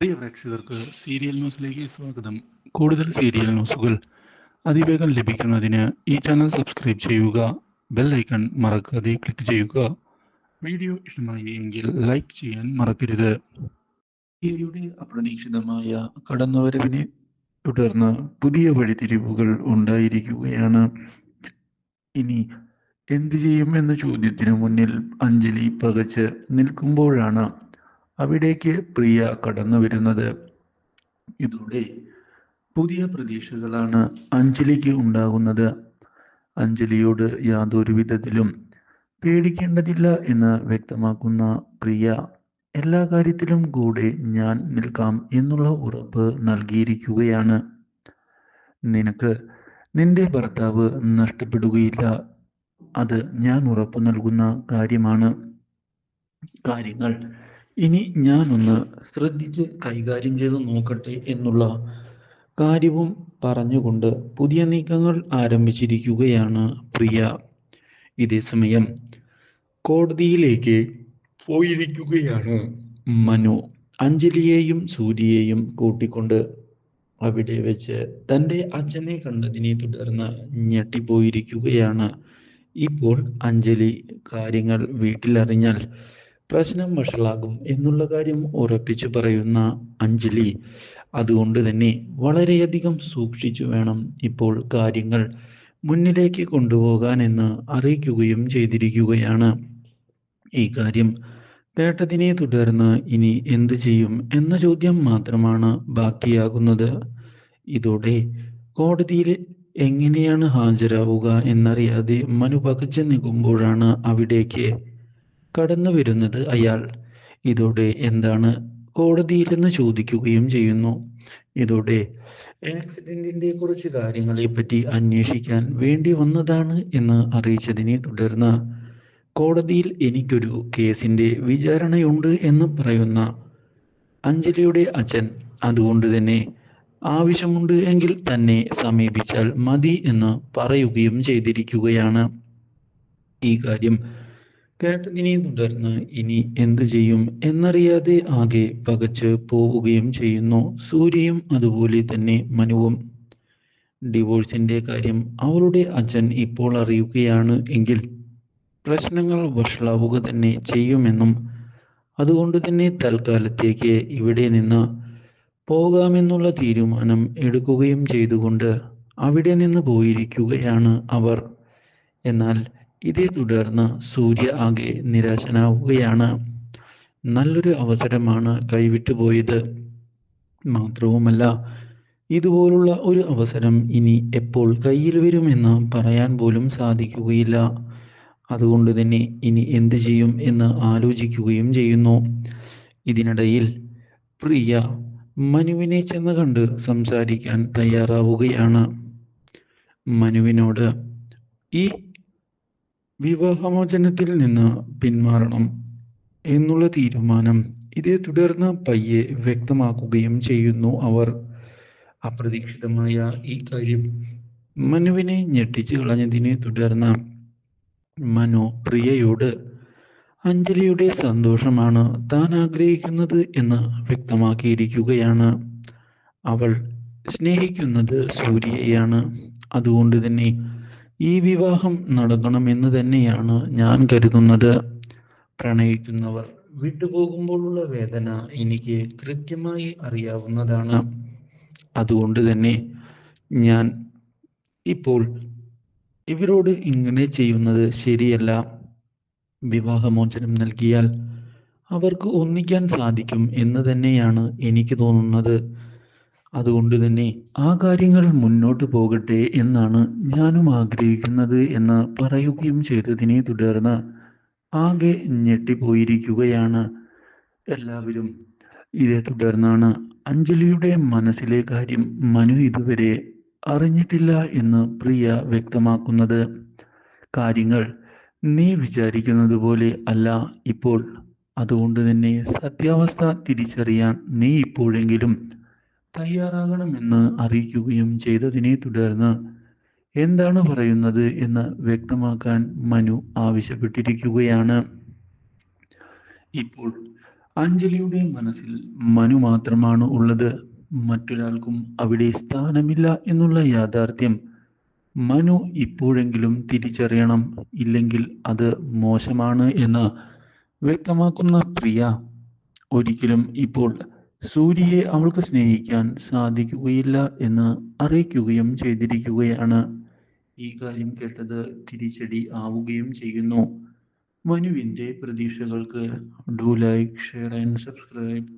പ്രിയ പ്രേക്ഷകർക്ക് സീരിയൽ ന്യൂസിലേക്ക് സ്വാഗതം. കൂടുതൽ സീരിയൽ ന്യൂസുകൾ അതിവേഗം ലഭിക്കുന്നതിന് ഈ ചാനൽ സബ്സ്ക്രൈബ് ചെയ്യുക. ബെൽ ഐക്കൺ മറക്കാതെ ക്ലിക്ക് ചെയ്യുക. വീഡിയോ ഇഷ്ടമായി എങ്കിൽ ലൈക്ക് ചെയ്യാൻ മറക്കരുത്. പ്രിയയുടെ അപ്രതീക്ഷിതമായ കടന്നുവരവിനെ തുടർന്ന് പുതിയ വഴിത്തിരിവുകൾ ഉണ്ടായിരിക്കുകയാണ്. ഇനി എന്തു ചെയ്യും എന്ന ചോദ്യത്തിനു മുന്നിൽ അഞ്ജലി പകച്ച് നിൽക്കുമ്പോഴാണ് അവിടേക്ക് പ്രിയ കടന്നു വരുന്നത്. ഇതോടെ പുതിയ പ്രതീക്ഷകളാണ് അഞ്ജലിക്ക് ഉണ്ടാകുന്നത്. അഞ്ജലിയോട് യാതൊരു വിധത്തിലും പേടിക്കേണ്ടതില്ല എന്ന് വ്യക്തമാക്കുന്ന പ്രിയ എല്ലാ കാര്യത്തിലും കൂടെ ഞാൻ നിൽക്കാം എന്നുള്ള ഉറപ്പ് നൽകിയിരിക്കുകയാണ്. നിനക്ക് നിന്റെ ഭർത്താവ് നഷ്ടപ്പെടുകയില്ല, അത് ഞാൻ ഉറപ്പു നൽകുന്ന കാര്യമാണ്. കാര്യങ്ങൾ ഇനി ഞാനൊന്ന് ശ്രദ്ധിച്ച് കൈകാര്യം ചെയ്ത് നോക്കട്ടെ എന്നുള്ള കാര്യവും പറഞ്ഞുകൊണ്ട് പുതിയ നീക്കങ്ങൾ ആരംഭിച്ചിരിക്കുകയാണ് പ്രിയ. ഇതേസമയം കോടതിയിലേക്ക് പോയിരിക്കുകയാണ് മനു. അഞ്ജലിയെയും സൂര്യയെയും കൂട്ടിക്കൊണ്ട് അവിടെ വെച്ച് തൻ്റെ അച്ഛനെ കണ്ടതിനെ തുടർന്ന് ഞെട്ടിപ്പോയിരിക്കുകയാണ്. ഇപ്പോൾ അഞ്ജലി കാര്യങ്ങൾ വീട്ടിലറിഞ്ഞാൽ പ്രശ്നം വഷളാകും എന്നുള്ള കാര്യം ഉറപ്പിച്ചു പറയുന്ന അഞ്ജലി അതുകൊണ്ട് തന്നെ വളരെയധികം സൂക്ഷിച്ചു വേണം ഇപ്പോൾ കാര്യങ്ങൾ മുന്നിലേക്ക് കൊണ്ടുപോകാൻ എന്ന് അറിയിക്കുകയും ചെയ്തിരിക്കുകയാണ്. ഈ കാര്യം കേട്ടതിനെ തുടർന്ന് ഇനി എന്തു ചെയ്യും എന്ന ചോദ്യം മാത്രമാണ് ബാക്കിയാകുന്നത്. ഇതോടെ കോടതിയിൽ എങ്ങനെയാണ് ഹാജരാവുക എന്നറിയാതെ മനു പകച്ചു നിൽക്കുമ്പോഴാണ് അവിടേക്ക് കടന്നു വരുന്നത് അയാൾ. ഇതോടെ എന്താണ് കോടതിയിലെന്ന് ചോദിക്കുകയും ചെയ്യുന്നു. ഇതോടെ ആക്സിഡന്റിന്റെ കുറച്ച് കാര്യങ്ങളെ പറ്റി അന്വേഷിക്കാൻ വേണ്ടി വന്നതാണ് എന്ന് അറിയിച്ചതിനെ തുടർന്ന് കോടതിയിൽ എനിക്കൊരു കേസിന്റെ വിചാരണയുണ്ട് എന്ന് പറയുന്ന അഞ്ജലിയുടെ അച്ഛൻ അതുകൊണ്ട് തന്നെ ആവശ്യമുണ്ട് എങ്കിൽ തന്നെ സമീപിച്ചാൽ മതി എന്ന് പറയുകയും ചെയ്തിരിക്കുകയാണ്. ഈ കാര്യം കേട്ടതിനെ തുടർന്ന് ഇനി എന്തു ചെയ്യും എന്നറിയാതെ ആകെ പകച്ച് പോവുകയും ചെയ്യുന്നു സൂര്യയും അതുപോലെ തന്നെ മനുവും. ഡിവോഴ്സിന്റെ കാര്യം അവളുടെ അച്ഛൻ ഇപ്പോൾ അറിയുകയാണ് എങ്കിൽ പ്രശ്നങ്ങൾ വഷളാവുക തന്നെ ചെയ്യുമെന്നും അതുകൊണ്ട് തന്നെ തൽക്കാലത്തേക്ക് ഇവിടെ നിന്ന് പോകാമെന്നുള്ള തീരുമാനം എടുക്കുകയും ചെയ്തുകൊണ്ട് അവിടെ നിന്ന് പോയിരിക്കുകയാണ് അവർ. എന്നാൽ ഇതേ തുടർന്ന് സൂര്യ ആകെ നിരാശനാവുകയാണ്. നല്ലൊരു അവസരമാണ് കൈവിട്ടു പോയത്. മാത്രവുമല്ല ഇതുപോലുള്ള ഒരു അവസരം ഇനി എപ്പോൾ കയ്യിൽ വരുമെന്ന് പറയാൻ പോലും സാധിക്കുകയില്ല. അതുകൊണ്ട് തന്നെ ഇനി എന്തു ചെയ്യും എന്ന് ആലോചിക്കുകയും ചെയ്യുന്നു. ഇതിനിടയിൽ പ്രിയ മനുവിനെ ചെന്ന് കണ്ട് സംസാരിക്കാൻ തയ്യാറാവുകയാണ്. മനുവിനോട് ഈ വിവാഹമോചനത്തിൽ നിന്ന് പിന്മാറണം എന്നുള്ള തീരുമാനം ഇതേ തുടർന്ന് പയ്യെ വ്യക്തമാക്കുകയും ചെയ്യുന്നു അവർ. അപ്രതീക്ഷിതമായ ഈ കാര്യം മനുവിനെ ഞെട്ടിച്ചു കളഞ്ഞതിനെ തുടർന്ന് മനു പ്രിയയോട് അഞ്ജലിയുടെ സന്തോഷമാണ് താൻ ആഗ്രഹിക്കുന്നത് എന്ന് വ്യക്തമാക്കിയിരിക്കുകയാണ്. അവൾ സ്നേഹിക്കുന്നത് സൂര്യയെയാണ്. അതുകൊണ്ട് തന്നെ ഈ വിവാഹം നടക്കണമെന്ന് തന്നെയാണ് ഞാൻ കരുതുന്നത്. പ്രണയിക്കുന്നവർ വിട്ടുപോകുമ്പോഴുള്ള വേദന എനിക്ക് കൃത്യമായി അറിയാവുന്നതാണ്. അതുകൊണ്ട് തന്നെ ഞാൻ ഇപ്പോൾ ഇവരോട് ഇങ്ങനെ ചെയ്യുന്നത് ശരിയല്ല. വിവാഹമോചനം നൽകിയാൽ അവർക്ക് ഒന്നിക്കാൻ സാധിക്കും എന്ന് തന്നെയാണ് എനിക്ക് തോന്നുന്നത്. അതുകൊണ്ട് തന്നെ ആ കാര്യങ്ങൾ മുന്നോട്ട് പോകട്ടെ എന്നാണ് ഞാനും ആഗ്രഹിക്കുന്നത് എന്ന് പറയുകയും ചെയ്തതിനെ തുടർന്ന് ആകെ ഞെട്ടിപ്പോയിരിക്കുകയാണ് എല്ലാവരും. ഇതേ തുടർന്നാണ് അഞ്ജലിയുടെ മനസ്സിലെ കാര്യം മനു ഇതുവരെ അറിഞ്ഞിട്ടില്ല എന്ന് പ്രിയ വ്യക്തമാക്കുന്നത്. കാര്യങ്ങൾ നീ വിചാരിക്കുന്നത് പോലെ അല്ല ഇപ്പോൾ. അതുകൊണ്ട് തന്നെ സത്യാവസ്ഥ തിരിച്ചറിയാൻ നീ ഇപ്പോഴെങ്കിലും തയ്യാറാകണമെന്ന് അറിയിക്കുകയും ചെയ്തതിനെ തുടർന്ന് എന്താണ് പറയുന്നത് എന്ന് വ്യക്തമാക്കാൻ മനു ആവശ്യപ്പെട്ടിരിക്കുകയാണ്. ഇപ്പോൾ അഞ്ജലിയുടെ മനസ്സിൽ മനു മാത്രമാണ് ഉള്ളത്. മറ്റൊരാൾക്കും അവിടെ സ്ഥാനമില്ല എന്നുള്ള യാഥാർത്ഥ്യം മനു ഇപ്പോഴെങ്കിലും തിരിച്ചറിയണം. ഇല്ലെങ്കിൽ അത് മോശമാണ് എന്ന് വ്യക്തമാക്കുന്ന പ്രിയ ഒരിക്കലും ഇപ്പോൾ സൂര്യയെ അവൾക്ക് സ്നേഹിക്കാൻ സാധിക്കുകയില്ല എന്ന് അറിയിക്കുകയും ചെയ്തിരിക്കുകയാണ്. ഈ കാര്യം കേട്ടത് തിരിച്ചടി ആവുകയും ചെയ്യുന്നു മനുവിൻ്റെ പ്രതീക്ഷകൾക്ക്. Do like, share and subscribe.